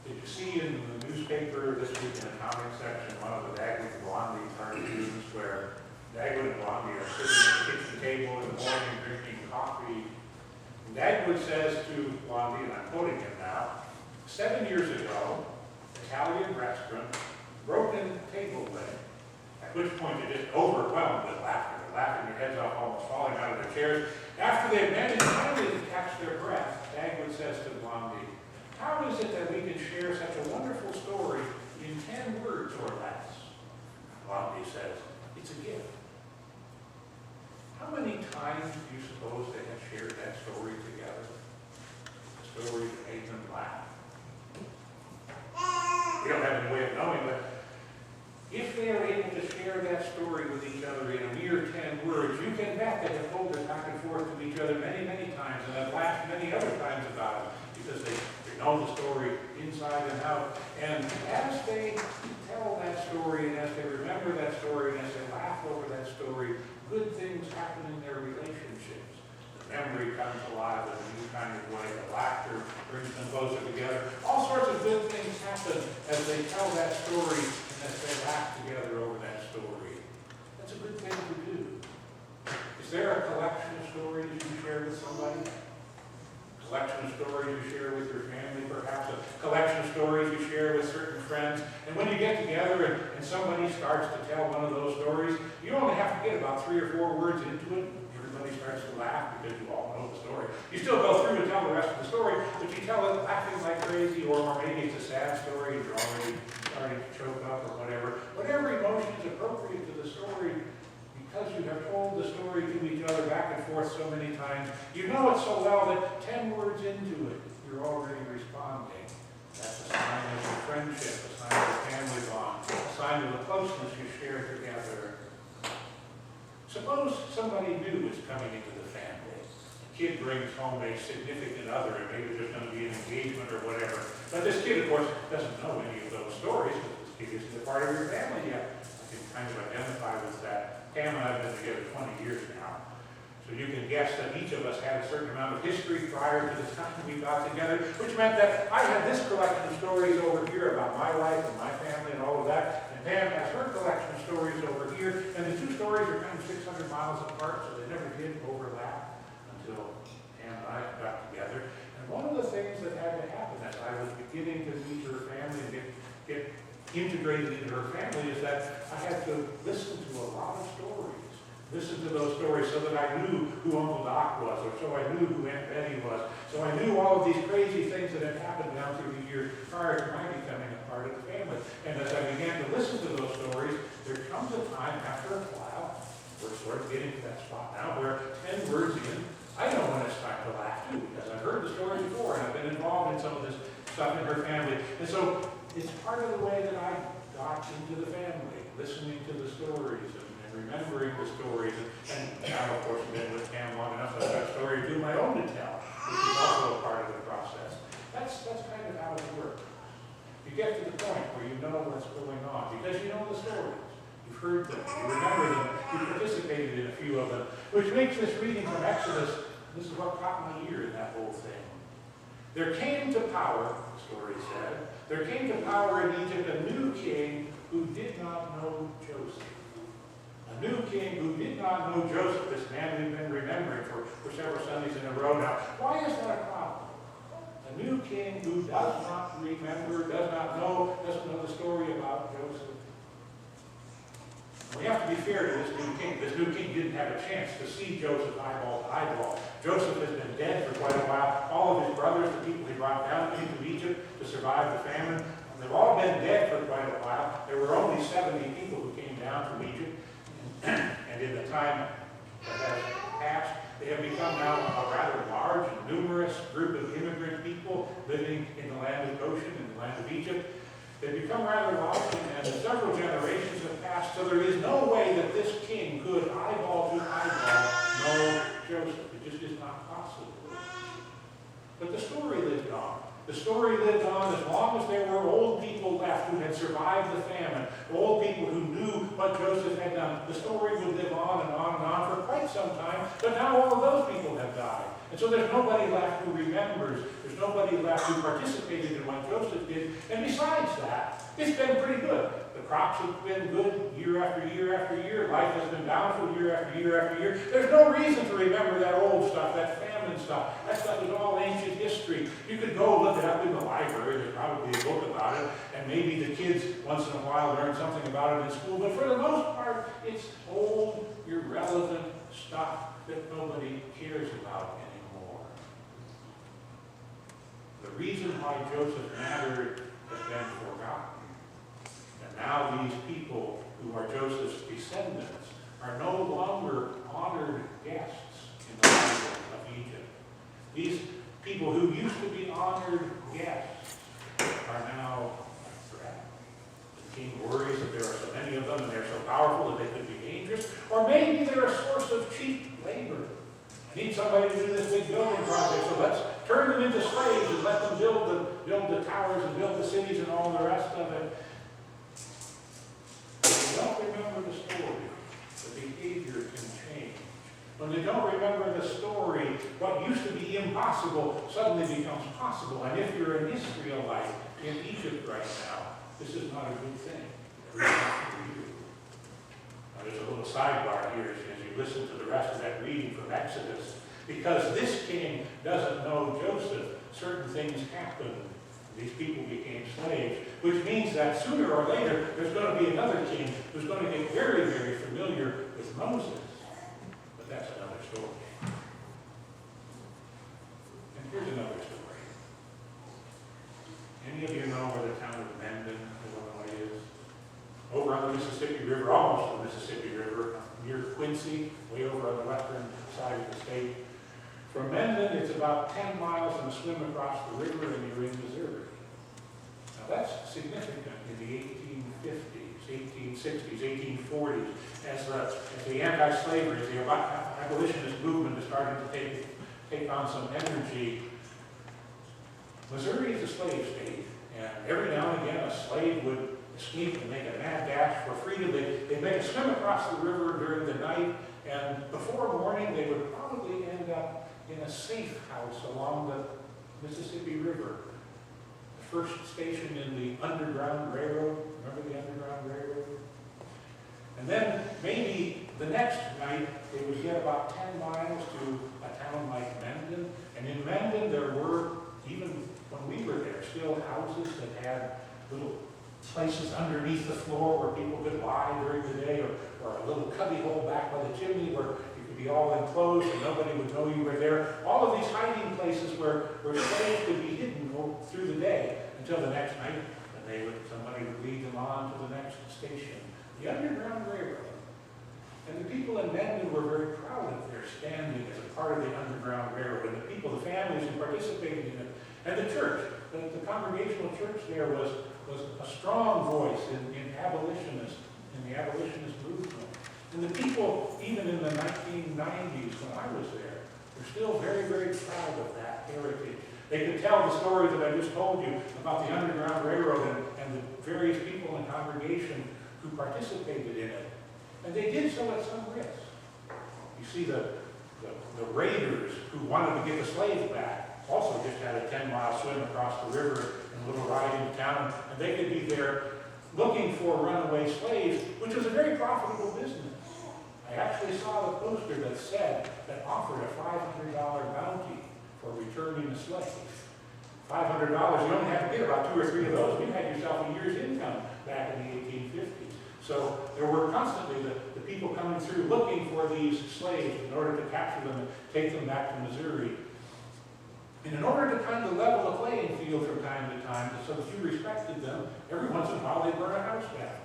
Did you see in the newspaper this week in the comic section one of the Dagwood and Blondie cartoons where Dagwood and Blondie are sitting at the kitchen table in the morning drinking coffee? And Dagwood says to Blondie, and I'm quoting him now, 7 years ago, Italian restaurant, broken table leg. At which point you're just overwhelmed with laughter. They're laughing their heads off, almost falling out of their chairs. After they've managed finally to catch their breath, Dagwood says to Blondie, how is it that we can share such a wonderful story in 10 words or less? Blondie says, it's a gift. How many times do you suppose they have shared that story together? A story that made them laugh. We don't have any way of knowing, but if they are able to share that story with each other in a mere 10 words, you can bet they have told it back and forth to each other many, many times, and have laughed many other times about it, because they know the story inside and out. And as they tell that story, and as they remember that story, and as they laugh over that story, good things happen in their relationships. The memory comes alive in a new kind of way. The laughter brings them closer together. All sorts of good things happen as they tell that story and as they laugh together over that story. That's a good thing to do. Is there a collection of stories you share with somebody? A collection of stories you share with your family, perhaps a collection of stories you share with certain friends. And when you get together and somebody starts to tell one of those stories, you only have to get about 3 or 4 words into it. Everybody starts to laugh because you all know the story. You still go through and tell the rest of the story, but you tell it laughing like crazy, or maybe it's a sad story, you're already starting to choke up or whatever. Whatever emotion is appropriate to the story, because you have told the story to each other back and forth so many times, you know it so well that 10 words into it, you're already responding. That's a sign of your friendship, a sign of your family bond, a sign of the closeness you share together. Suppose somebody new is coming into the family. A kid brings home a significant other, and maybe there's going to be an engagement or whatever. But this kid, of course, doesn't know any of those stories, because this kid isn't a part of your family yet. I can kind of identify with that. Pam and I have been together 20 years now. So you can guess that each of us had a certain amount of history prior to the time we got together, which meant that I had this collection of stories over here about my life and my family and all of that, and Pam has her collection of stories over here, and the two stories are kind of 600 miles apart, so they never did overlap until Pam and I got together. And one of the things that had to happen as I was beginning to meet her family and get integrated into her family is that I had to listen to a lot of stories. Listen to those stories so that I knew who Uncle Doc was, or so I knew who Aunt Betty was. So I knew all of these crazy things that had happened down through the years prior to my becoming a part of the family. And as I began to listen to those stories, there comes a time after a while, we're sort of getting to that spot now, where 10 words in, I know when it's time to laugh too, because I've heard the story before, and I've been involved in some of this stuff in her family. And so it's part of the way that I got into the family, listening to the stories and remembering the stories. And now, of course, I've been with Pam long enough, so I've got a story or two of my own to tell, which is also a part of the process. That's kind of how it works. You get to the point where you know what's going on, because you know the stories. You've heard them, you remember them, you participated in a few of them, which makes this reading from Exodus, this is what caught my ear in that whole thing. There came to power, the story said, there came to power in Egypt a new king who did not know Joseph. A new king who did not know Joseph, this man we've been remembering for several Sundays in a row now. Why is that a problem? A new king who does not remember, doesn't know the story about Joseph. We have to be fair to this new king. This new king didn't have a chance to see Joseph eyeball to eyeball. Joseph has been dead for quite a while. All of his brothers, the people he brought down into Egypt to survive the famine, they've all been dead for quite a while. There were only 70 people who came down from Egypt. And in the time that has passed, they have become now a rather large and numerous group of immigrant people living in the land of Goshen, in the land of Egypt. They've become rather large, and several generations have passed, so there is no way that this king could eyeball to eyeball know Joseph. It just is not possible. But the story lived on. The story lived on as long as there were old people left who had survived the famine, old people who knew what Joseph had done. The story would live on and on and on for quite some time, but now all of those people have died. And so there's nobody left who remembers. There's nobody left who participated in what Joseph did. And besides that, it's been pretty good. The crops have been good year after year after year. Life has been bountiful year after year after year. There's no reason to remember that old stuff, that famine stuff. That stuff is all ancient history. You could go look it up in the library. There's probably a book about it. And maybe the kids once in a while learn something about it in school. But for the most part, it's old, irrelevant stuff that nobody cares about anymore. The reason why Joseph mattered has been forgotten. And now these people who are Joseph's descendants are no longer honored guests in the land of Egypt. These people who used to be honored guests are now a threat. The king worries that there are so many of them and they're so powerful that they could be dangerous. Or maybe they're a source of cheap labor. I need somebody to do this big building project, so let's turn them into slaves and let them build the towers and build the cities and all the rest of it. When they don't remember the story, the behavior can change. When they don't remember the story, what used to be impossible suddenly becomes possible. And if you're an Israelite in Egypt right now, this is not a good thing. Now, there's a little sidebar here as you listen to the rest of that reading from Exodus. Because this king doesn't know Joseph, certain things happened. These people became slaves, which means that sooner or later there's going to be another king who's going to get very, very familiar with Moses. But that's another story. And here's another story. Any of you know where the town of Mendon, Illinois is? Over on the Mississippi River, almost the Mississippi River, near Quincy, way over on the western side of the state. From Mendon, it's about 10 miles and a swim across the river and you're in Missouri. Now that's significant in the 1850s, 1860s, 1840s, as the anti-slavery, as the abolitionist movement is starting to take on some energy. Missouri is a slave state, and every now and again a slave would escape and make a mad dash for freedom. They'd make a swim across the river during the night, and before morning they would probably end up in a safe house along the Mississippi River. The first station in the Underground Railroad. Remember the Underground Railroad? And then maybe the next night they would get about 10 miles to a town like Mendon. And in Mendon there were, even when we were there, still houses that had little places underneath the floor where people could lie during the day, or a little cubby hole back by the chimney where you could be all enclosed and nobody would know you were there. All of these hiding places where slaves could be hidden through the day until the next night, and somebody would lead them on to the next station. The Underground Railroad. And the people in Mendon were very proud of their standing as a part of the Underground Railroad, and the people, the families who participated in it, and the church. The congregational church there was a strong voice in the abolitionist movement. And the people, even in the 1990s when I was there, were still very, very proud of that heritage. They could tell the story that I just told you about the Underground Railroad and the various people in the congregation who participated in it. And they did so at some risk. You see, the raiders who wanted to get the slaves back also just had a 10-mile swim across the river and a little ride into town, and they could be there looking for runaway slaves, which was a very profitable business. I actually saw the poster that offered a $500 bounty for returning a slave. $500, you only have to get about 2 or 3 of those. You had yourself a year's income back in the 1850s. So there were constantly the people coming through looking for these slaves in order to capture them and take them back to Missouri. And in order to kind of level the playing field from time to time, so that you respected them, every once in a while they burn a house down.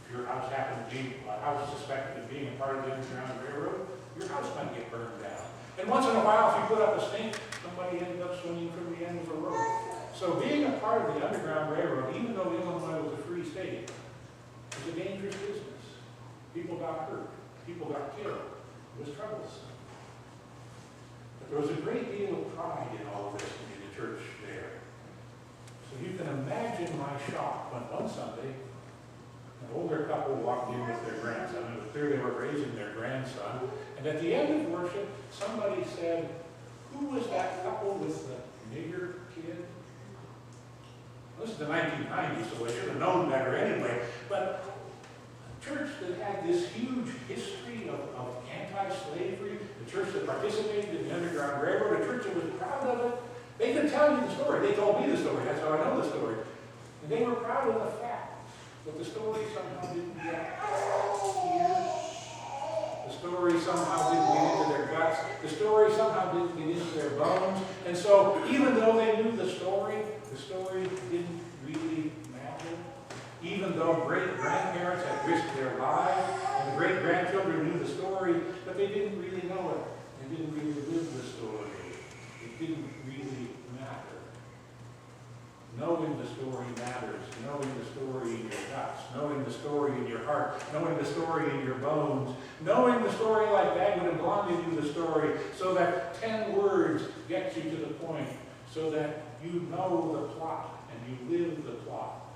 If your house happened to be a house suspected of being a part of the Underground Railroad, your house might get burned down. And once in a while, if you put up a stink, somebody ended up swinging from the end of the road. So being a part of the Underground Railroad, even though Illinois was a free state, was a dangerous business. People got hurt. People got killed. It was troublesome. But there was a great deal of pride in all of this in the church there. So you can imagine my shock when one Sunday, an older couple walked in with their grandson. It was clear they were raising their grandson. And at the end of worship, somebody said, "Who was that couple with the nigger kid?" This is the 1990s, so I should have known better anyway. But a church that had this huge history of anti-slavery, the church that participated in the Underground Railroad, a church that was proud of it. They could tell you the story. They told me the story. That's how I know the story. And they were proud of the fact that the story somehow didn't get here. The story somehow didn't get into their guts. The story somehow didn't get into their bones. And so even though they knew the story didn't really matter. Even though great-grandparents had risked their lives, and the great-grandchildren knew the story, but they didn't really know it. They didn't really live the story. It didn't really matter. Knowing the story matters. Knowing the story in your guts. Knowing the story in your heart. Knowing the story in your bones. Knowing the story like Dagwood and Blondie knew the story, so that 10 words get you to the point, so that you know the plot and you live the plot.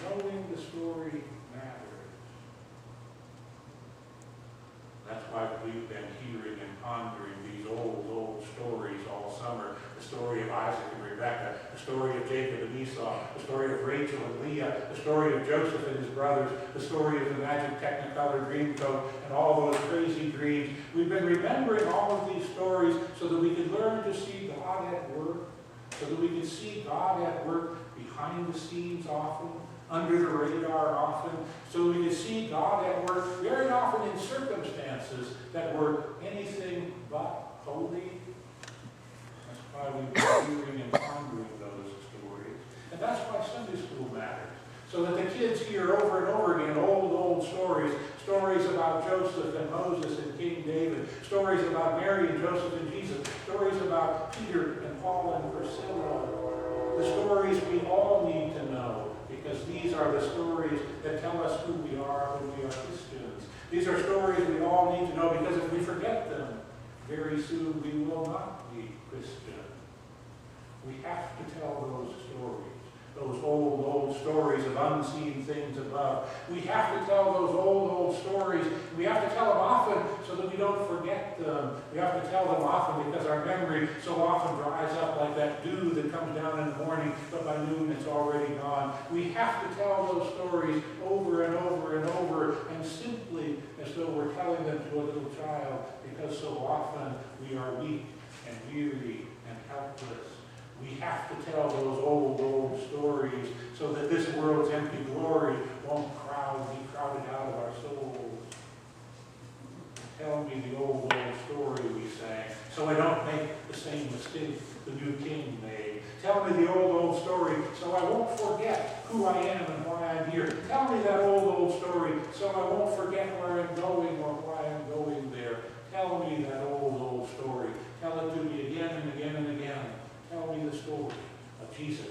Knowing the story matters. That's why we've been hearing and pondering these old stories all summer. The story of Isaac and Rebekah, the story of Jacob and Esau, the story of Rachel and Leah, the story of Joseph and his brothers, the story of the magic Technicolor Dreamcoat and all those crazy dreams. We've been remembering all of these stories so that we could learn to see God at work, so that we could see God at work behind the scenes often, under the radar often, so we could see God at work very often in circumstances that were anything but holy. That's why we've been hearing and pondering those stories. And that's why Sunday school matters. So that the kids hear over and over again old stories. Stories about Joseph and Moses and King David. Stories about Mary and Joseph and Jesus. Stories about Peter and Paul and Priscilla. The stories we all need to know, because these are the stories that tell us who we are when we are Christians. These are stories we all need to know, because if we forget them, very soon we will not be Christian. We have to tell those stories, those old stories of unseen things above. We have to tell those old stories. We have to tell them often so that we don't forget them. We have to tell them often because our memory so often dries up like that dew that comes down in the morning, but by noon it's already gone. We have to tell those stories over and over and over, and simply as though we're telling them to a little child, because so often we are weak and weary and helpless. We have to tell those old stories so that this world's empty glory won't be crowded out of our souls. Tell me the old story we sang, so I don't make the same mistake the new king made. Tell me the old story, so I won't forget who I am and why I'm here. Tell me that old story, so I won't forget where I'm going or why I'm going there. Tell me that old story. Tell it to me again and again and again. Tell me the story of Jesus